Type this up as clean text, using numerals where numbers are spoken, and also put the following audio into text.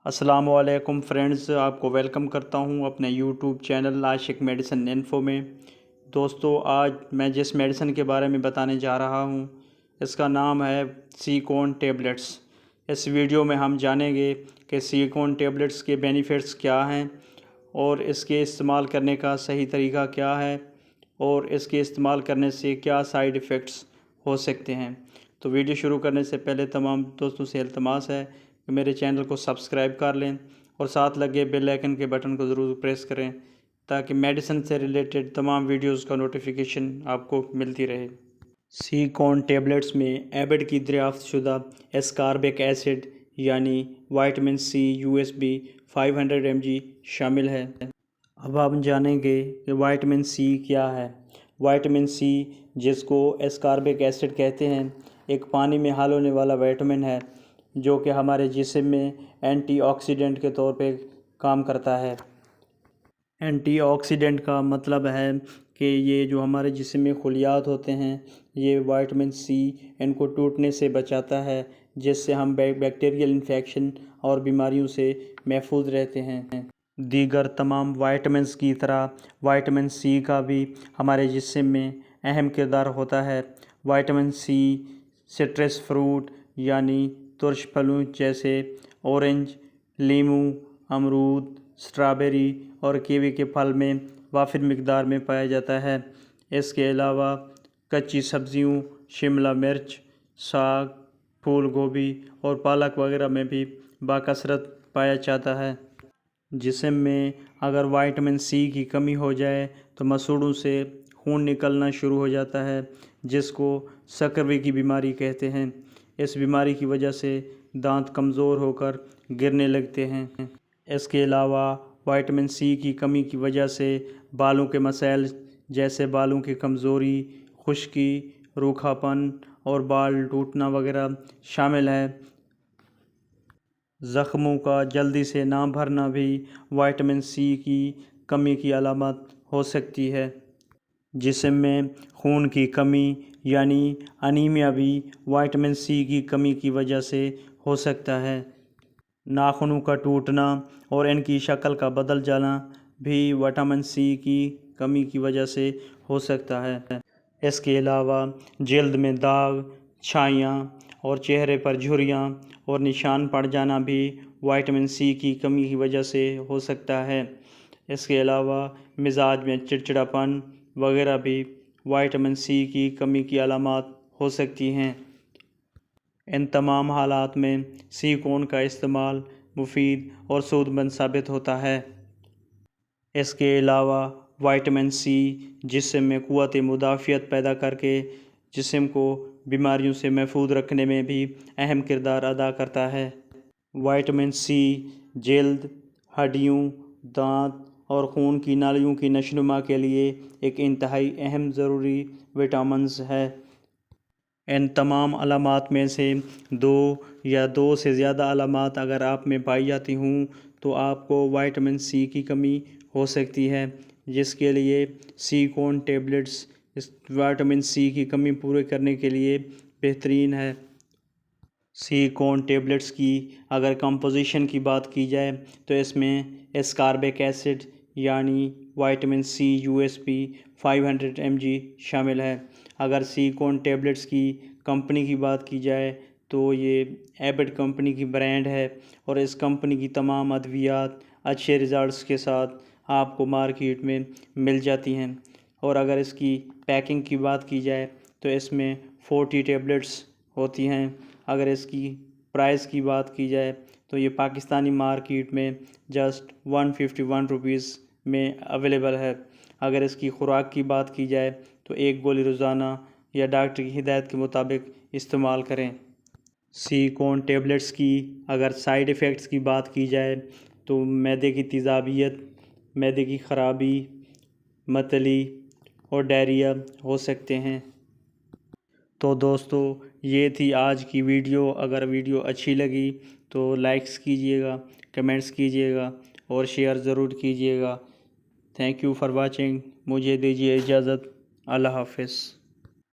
السلام علیکم فرینڈز، آپ کو ویلکم کرتا ہوں اپنے یوٹیوب چینل عاشق میڈیسن انفو میں۔ دوستو، آج میں جس میڈیسن کے بارے میں بتانے جا رہا ہوں اس کا نام ہے سیکون ٹیبلٹس۔ اس ویڈیو میں ہم جانیں گے کہ سیکون ٹیبلٹس کے بینیفٹس کیا ہیں اور اس کے استعمال کرنے کا صحیح طریقہ کیا ہے اور اس کے استعمال کرنے سے کیا سائیڈ ایفیکٹس ہو سکتے ہیں۔ تو ویڈیو شروع کرنے سے پہلے تمام دوستوں سے التماس ہے کہ میرے چینل کو سبسکرائب کر لیں اور ساتھ لگے بیل آئیکن کے بٹن کو ضرور پریس کریں تاکہ میڈیسن سے ریلیٹڈ تمام ویڈیوز کا نوٹیفیکیشن آپ کو ملتی رہے۔ سیکون ٹیبلٹس میں ایبٹ کی دریافت شدہ اسکاربک ایسڈ یعنی وائٹامن سی USB 500 mg شامل ہے۔ اب ہم جانیں گے کہ وائٹامن سی کیا ہے۔ وائٹامن سی، جس کو اسکاربک ایسڈ کہتے ہیں، ایک پانی میں حل ہونے والا وائٹامن ہے جو کہ ہمارے جسم میں اینٹی آکسیڈنٹ کے طور پہ کام کرتا ہے۔ اینٹی آکسیڈنٹ کا مطلب ہے کہ یہ جو ہمارے جسم میں خلیات ہوتے ہیں، یہ وائٹامن سی ان کو ٹوٹنے سے بچاتا ہے، جس سے ہم بیکٹیریل انفیکشن اور بیماریوں سے محفوظ رہتے ہیں۔ دیگر تمام وائٹامنس کی طرح وائٹامن سی کا بھی ہمارے جسم میں اہم کردار ہوتا ہے۔ وائٹامن سی سٹرس فروٹ یعنی ترش پھلوں جیسے اورنج، لیموں، امرود، اسٹرابیری اور کیوی کے پھل میں وافر مقدار میں پایا جاتا ہے۔ اس کے علاوہ کچی سبزیوں، شملہ مرچ، ساگ، پھول گوبھی اور پالک وغیرہ میں بھی بکثرت پایا جاتا ہے۔ جسم میں اگر وائٹامن سی کی کمی ہو جائے تو مسوڑھوں سے خون نکلنا شروع ہو جاتا ہے، جس کو سکروی کی بیماری کہتے ہیں۔ اس بیماری کی وجہ سے دانت کمزور ہو کر گرنے لگتے ہیں۔ اس کے علاوہ وائٹامن سی کی کمی کی وجہ سے بالوں کے مسائل جیسے بالوں کی کمزوری، خشکی، روکھا پن اور بال ٹوٹنا وغیرہ شامل ہے۔ زخموں کا جلدی سے نہ بھرنا بھی وائٹامن سی کی کمی کی علامت ہو سکتی ہے۔ جسم میں خون کی کمی یعنی انیمیا بھی وائٹامن سی کی کمی کی وجہ سے ہو سکتا ہے۔ ناخنوں کا ٹوٹنا اور ان کی شکل کا بدل جانا بھی وائٹامن سی کی کمی کی وجہ سے ہو سکتا ہے۔ اس کے علاوہ جلد میں داغ، چھائیاں اور چہرے پر جھریاں اور نشان پڑ جانا بھی وائٹامن سی کی کمی کی وجہ سے ہو سکتا ہے۔ اس کے علاوہ مزاج میں چڑچڑاپن وغیرہ بھی وائٹامن سی کی کمی کی علامات ہو سکتی ہیں۔ ان تمام حالات میں سیکون کا استعمال مفید اور سود مند ثابت ہوتا ہے۔ اس کے علاوہ وائٹامن سی جسم میں قوت مدافعت پیدا کر کے جسم کو بیماریوں سے محفوظ رکھنے میں بھی اہم کردار ادا کرتا ہے۔ وائٹامن سی جلد، ہڈیوں، دانت اور خون کی نالیوں کی نشوونما کے لیے ایک انتہائی اہم ضروری وٹامنز ہے۔ ان تمام علامات میں سے دو یا دو سے زیادہ علامات اگر آپ میں پائی جاتی ہوں تو آپ کو وائٹامن سی کی کمی ہو سکتی ہے، جس کے لیے سیکون ٹیبلٹس اس وائٹامن سی کی کمی پورے کرنے کے لیے بہترین ہے۔ سیکون ٹیبلٹس کی اگر کمپوزیشن کی بات کی جائے تو اس میں اسکاربک ایسڈ یعنی وائٹامن سی USB 500 mg شامل ہے۔ اگر سیکون ٹیبلٹس کی کمپنی کی بات کی جائے تو یہ ایبٹ کمپنی کی برانڈ ہے اور اس کمپنی کی تمام ادویات اچھے ریزلٹس کے ساتھ آپ کو مارکیٹ میں مل جاتی ہیں۔ اور اگر اس کی پیکنگ کی بات کی جائے تو اس میں 40 ٹیبلٹس ہوتی ہیں۔ اگر اس کی پرائس کی بات کی جائے تو یہ پاکستانی مارکیٹ میں جسٹ 151 روپیز میں اویلیبل ہے۔ اگر اس کی خوراک کی بات کی جائے تو ایک گولی روزانہ یا ڈاکٹر کی ہدایت کے مطابق استعمال کریں۔ سیکون ٹیبلٹس کی اگر سائیڈ ایفیکٹس کی بات کی جائے تو معدے کی تیزابیت، معدے کی خرابی، متلی اور ڈائریا ہو سکتے ہیں۔ تو دوستو، یہ تھی آج کی ویڈیو۔ اگر ویڈیو اچھی لگی تو لائکس کیجئے گا، کمنٹس کیجئے گا اور شیئر ضرور کیجئے گا۔ Thank you for watching. مجھے دیجیے اجازت۔ اللہ حافظ۔